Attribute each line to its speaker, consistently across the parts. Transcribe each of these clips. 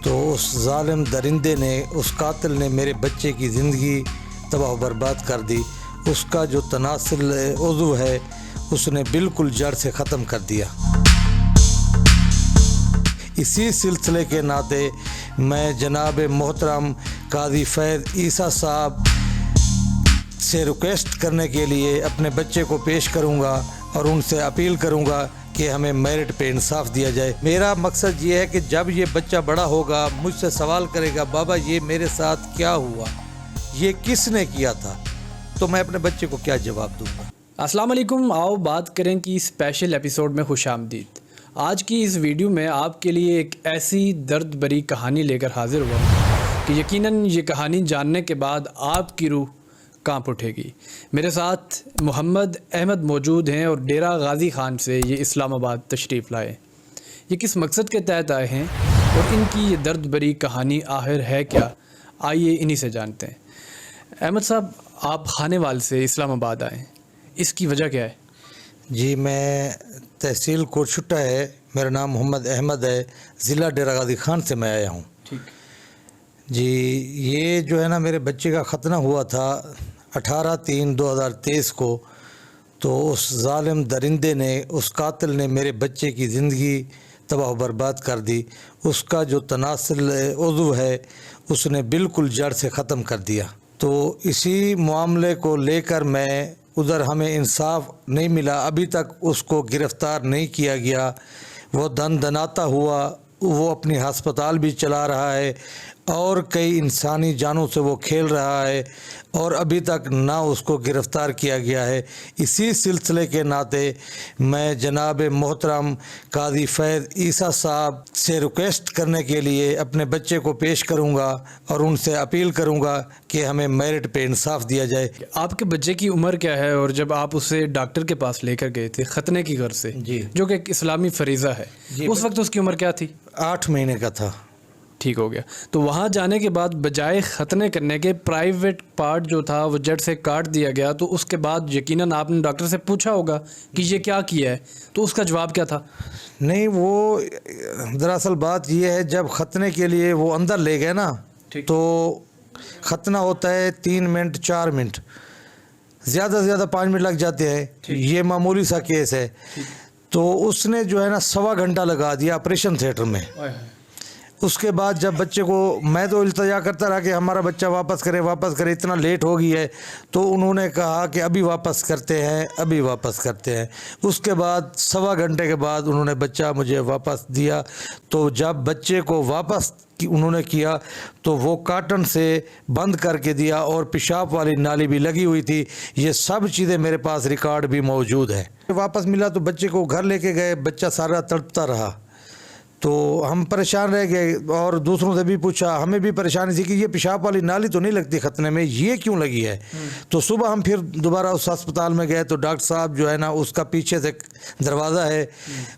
Speaker 1: تو اس ظالم درندے نے، اس قاتل نے میرے بچے کی زندگی تباہ و برباد کر دی. اس کا جو تناسل عضو ہے اس نے بالکل جڑ سے ختم کر دیا. اسی سلسلے کے ناطے میں جناب محترم قاضی فیض عیسیٰ صاحب سے ریکویسٹ کرنے کے لیے اپنے بچے کو پیش کروں گا اور ان سے اپیل کروں گا کہ ہمیں میرٹ پہ انصاف دیا جائے. میرا مقصد یہ ہے کہ جب یہ بچہ بڑا ہوگا مجھ سے سوال کرے گا بابا یہ میرے ساتھ کیا ہوا، یہ کس نے کیا تھا، تو میں اپنے بچے کو کیا جواب دوں گا.
Speaker 2: السلام علیکم. آؤ بات کریں کہ اسپیشل ایپیسوڈ میں خوش آمدید. آج کی اس ویڈیو میں آپ کے لیے ایک ایسی درد بری کہانی لے کر حاضر ہوا ہوں کہ یقیناً یہ کہانی جاننے کے بعد آپ کی روح کانپ اٹھے گی. میرے ساتھ محمد احمد موجود ہیں اور ڈیرہ غازی خان سے یہ اسلام آباد تشریف لائے. یہ کس مقصد کے تحت آئے ہیں اور ان کی یہ درد بری کہانی آخر ہے کیا، آئیے انہی سے جانتے ہیں. احمد صاحب، آپ خانے وال سے اسلام آباد آئے، اس کی وجہ کیا ہے؟
Speaker 1: جی میں تحصیل کوٹ چھٹا ہے، میرا نام محمد احمد ہے، ضلع ڈیرہ غازی خان سے میں آیا ہوں.
Speaker 2: ٹھیک.
Speaker 1: جی یہ جو ہے نا میرے بچے کا ختنہ ہوا تھا 18/3/2023 کو. تو اس ظالم درندے نے، اس قاتل نے میرے بچے کی زندگی تباہ و برباد کر دی. اس کا جو تناسل عضو ہے اس نے بالکل جڑ سے ختم کر دیا. تو اسی معاملے کو لے کر میں ادھر ہمیں انصاف نہیں ملا، ابھی تک اس کو گرفتار نہیں کیا گیا. وہ دناتا ہوا، وہ اپنی ہسپتال بھی چلا رہا ہے اور کئی انسانی جانوں سے وہ کھیل رہا ہے اور ابھی تک نہ اس کو گرفتار کیا گیا ہے. اسی سلسلے کے ناطے میں جناب محترم قاضی فیض عیسیٰ صاحب سے ریکویسٹ کرنے کے لیے اپنے بچے کو پیش کروں گا اور ان سے اپیل کروں گا کہ ہمیں میرٹ پہ انصاف دیا جائے.
Speaker 2: آپ کے بچے کی عمر کیا ہے اور جب آپ اسے ڈاکٹر کے پاس لے کر گئے تھے ختنے کی غرض سے،
Speaker 1: جی
Speaker 2: جو کہ ایک اسلامی فریضہ ہے، اس وقت اس کی عمر کیا تھی؟
Speaker 1: 8 مہینے کا تھا.
Speaker 2: ٹھیک ہو گیا. تو وہاں جانے کے بعد بجائے ختنے کرنے کے پرائیویٹ پارٹ جو تھا وہ جڑ سے کاٹ دیا گیا. تو اس کے بعد یقیناً آپ نے ڈاکٹر سے پوچھا ہوگا کہ یہ کیا ہے، تو اس کا جواب کیا تھا؟
Speaker 1: نہیں، وہ دراصل بات یہ ہے جب ختنے کے لیے وہ اندر لے گئے نا تو ختنہ ہوتا ہے 3 منٹ 4 منٹ، زیادہ سے زیادہ 5 منٹ لگ جاتے ہیں. یہ معمولی سا کیس ہے. تو اس نے جو ہے نا 1.25 گھنٹہ لگا دیا آپریشن تھیٹر میں. اس کے بعد جب بچے کو، میں تو التجا کرتا رہا کہ ہمارا بچہ واپس کرے، اتنا لیٹ ہو گئی ہے. تو انہوں نے کہا کہ ابھی واپس کرتے ہیں. اس کے بعد 1.25 گھنٹے کے بعد انہوں نے بچہ مجھے واپس دیا. تو جب بچے کو واپس انہوں نے کیا تو وہ کاٹن سے بند کر کے دیا اور پیشاب والی نالی بھی لگی ہوئی تھی. یہ سب چیزیں میرے پاس ریکارڈ بھی موجود ہیں. واپس ملا تو بچے کو گھر لے کے گئے، بچہ سارا تڑپتا رہا. تو ہم پریشان رہ گئے اور دوسروں سے بھی پوچھا، ہمیں بھی پریشانی تھی کہ یہ پیشاب والی نالی تو نہیں لگتی ختنے میں، یہ کیوں لگی ہے. تو صبح ہم پھر دوبارہ اس ہسپتال میں گئے تو ڈاکٹر صاحب جو ہے نا اس کا پیچھے سے دروازہ ہے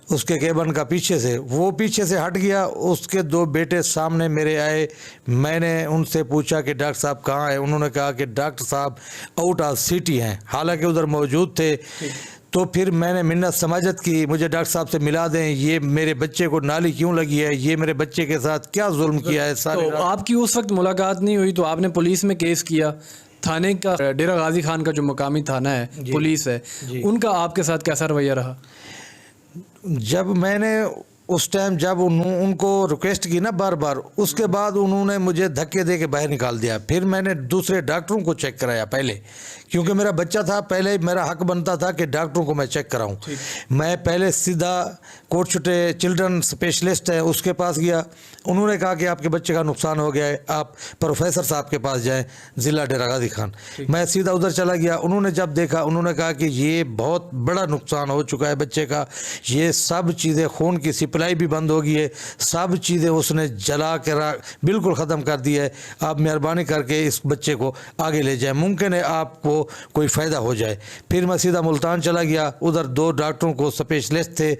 Speaker 1: اس کے کیبن کا، پیچھے سے ہٹ گیا. اس کے 2 بیٹے سامنے میرے آئے. میں نے ان سے پوچھا کہ ڈاکٹر صاحب کہاں ہیں؟ انہوں نے کہا کہ ڈاکٹر صاحب آؤٹ آف سٹی ہیں، حالانکہ ادھر موجود تھے. تو پھر میں نے منت سماجت کی، مجھے ڈاکٹر صاحب سے ملا دیں، یہ میرے بچے کو نالی کیوں لگی ہے، یہ میرے بچے کے ساتھ کیا ظلم کیا ہے.
Speaker 2: تو آپ کی اس وقت ملاقات نہیں ہوئی تو آپ نے پولیس میں کیس کیا؟ تھانے کا، ڈیرہ غازی خان کا جو مقامی تھانہ ہے، پولیس ہے، ان کا آپ کے ساتھ کیسا رویہ رہا؟
Speaker 1: جب میں نے اس ٹائم جب ان کو ریکویسٹ کی نا بار، اس کے بعد انہوں نے مجھے دھکے دے کے باہر نکال دیا. پھر میں نے دوسرے ڈاکٹروں کو چیک کرایا پہلے، کیونکہ میرا بچہ تھا. پہلے میرا حق بنتا تھا کہ ڈاکٹروں کو میں چیک کراؤں. میں پہلے سیدھا کوٹ چھٹے چلڈرن اسپیشلسٹ ہے اس کے پاس گیا. انہوں نے کہا کہ آپ کے بچے کا نقصان ہو گیا ہے، آپ پروفیسر صاحب کے پاس جائیں، ضلع ڈیرہ غازی خان. میں سیدھا ادھر چلا گیا. انہوں نے جب دیکھا، انہوں نے کہا کہ یہ بہت بڑا نقصان ہو چکا ہے بچے کا، یہ سب چیزیں، خون کی سپلائی بھی بند ہو گئی ہے، سب چیزیں اس نے جلا کے بالکل ختم کر دی ہے. آپ مہربانی کر کے اس بچے کو آگے لے جائیں، ممکن ہے آپ کو کوئی فائدہ ہو جائے. پھر میں سیدھا ملتان چلا گیا. ادھر 2 ڈاکٹروں کو، اسپیشلسٹ تھے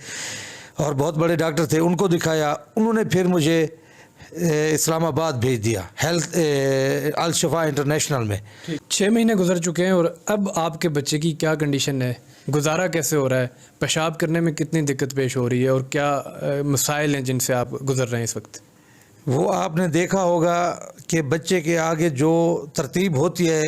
Speaker 1: اور بہت بڑے ڈاکٹر تھے، ان کو دکھایا. انہوں نے پھر مجھے اسلام آباد بھیج دیا، ہیلتھ الشفا انٹرنیشنل میں.
Speaker 2: 6 مہینے گزر چکے ہیں اور اب آپ کے بچے کی کیا کنڈیشن ہے؟ گزارا کیسے ہو رہا ہے؟ پیشاب کرنے میں کتنی دقت پیش ہو رہی ہے اور کیا مسائل ہیں جن سے آپ گزر رہے ہیں اس وقت؟
Speaker 1: وہ آپ نے دیکھا ہوگا کہ بچے کے آگے جو ترتیب ہوتی ہے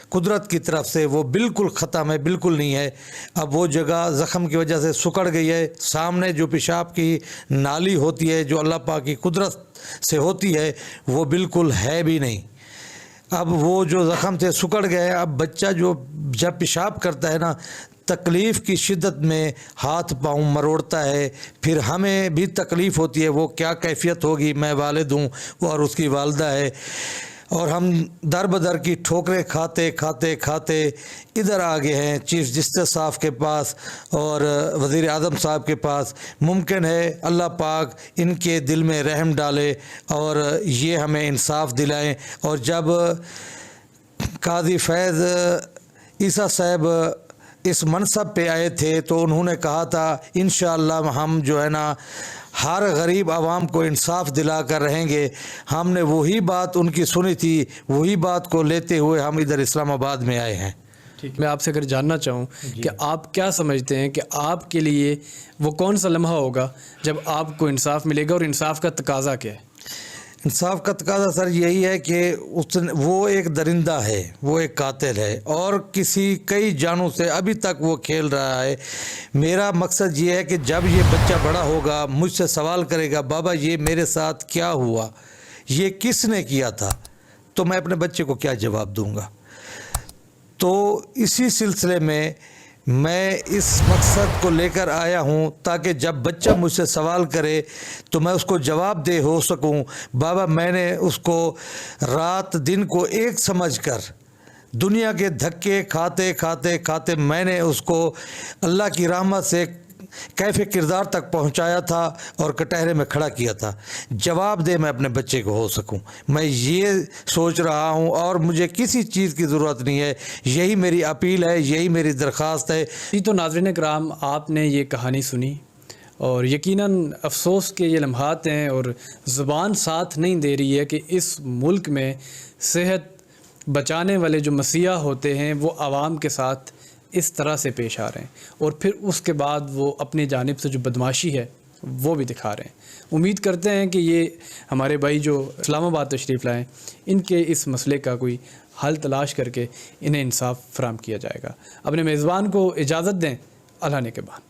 Speaker 1: قدرت کی طرف سے وہ بالکل ختم ہے، بالکل نہیں ہے. اب وہ جگہ زخم کی وجہ سے سکڑ گئی ہے. سامنے جو پیشاب کی نالی ہوتی ہے جو اللہ پاک کی قدرت سے ہوتی ہے وہ بالکل ہے بھی نہیں. اب وہ جو زخم سے سکڑ گئے. اب بچہ جو جب پیشاب کرتا ہے نا تکلیف کی شدت میں ہاتھ پاؤں مروڑتا ہے. پھر ہمیں بھی تکلیف ہوتی ہے. وہ کیا کیفیت ہوگی. میں والد ہوں اور اس کی والدہ ہے اور ہم در بدر کی ٹھوکریں کھاتے کھاتے کھاتے ادھر آگے ہیں چیف جسٹس صاحب کے پاس اور وزیر اعظم صاحب کے پاس. ممکن ہے اللہ پاک ان کے دل میں رحم ڈالے اور یہ ہمیں انصاف دلائیں. اور جب قاضی فیض عیسیٰ صاحب اس منصب پہ آئے تھے تو انہوں نے کہا تھا انشاءاللہ ہم جو ہے نا ہر غریب عوام کو انصاف دلا کر رہیں گے. ہم نے وہی بات ان کی سنی تھی. وہی بات کو لیتے ہوئے ہم ادھر اسلام آباد میں آئے ہیں.
Speaker 2: ٹھیک. میں آپ سے اگر جاننا چاہوں کہ آپ کیا سمجھتے ہیں کہ آپ کے لیے وہ کون سا لمحہ ہوگا جب آپ کو انصاف ملے گا اور انصاف کا تقاضا کیا ہے؟
Speaker 1: انصاف کا تقاضا سر یہی ہے کہ وہ ایک درندہ ہے، وہ ایک قاتل ہے اور کئی جانوں سے ابھی تک وہ کھیل رہا ہے. میرا مقصد یہ ہے کہ جب یہ بچہ بڑا ہوگا مجھ سے سوال کرے گا بابا یہ میرے ساتھ کیا ہوا، یہ کس نے کیا تھا، تو میں اپنے بچے کو کیا جواب دوں گا. تو اسی سلسلے میں اس مقصد کو لے کر آیا ہوں تاکہ جب بچہ مجھ سے سوال کرے تو میں اس کو جواب دے ہو سکوں. بابا میں نے اس کو رات دن کو ایک سمجھ کر دنیا کے دھکے کھاتے کھاتے کھاتے میں نے اس کو اللہ کی رحمت سے کیف کردار تک پہنچایا تھا اور کٹہرے میں کھڑا کیا تھا. جواب دے میں اپنے بچے کو ہو سکوں. میں یہ سوچ رہا ہوں اور مجھے کسی چیز کی ضرورت نہیں ہے. یہی میری اپیل ہے، یہی میری درخواست ہے.
Speaker 2: جی تو ناظرین کرام آپ نے یہ کہانی سنی اور یقیناً افسوس کے یہ لمحات ہیں اور زبان ساتھ نہیں دے رہی ہے کہ اس ملک میں صحت بچانے والے جو مسیحا ہوتے ہیں وہ عوام کے ساتھ اس طرح سے پیش آ رہے ہیں اور پھر اس کے بعد وہ اپنی جانب سے جو بدماشی ہے وہ بھی دکھا رہے ہیں. امید کرتے ہیں کہ یہ ہمارے بھائی جو اسلام آباد تشریف لائیں ان کے اس مسئلے کا کوئی حل تلاش کر کے انہیں انصاف فراہم کیا جائے گا. اپنے میزبان کو اجازت دیں. اللہ نے کے بعد.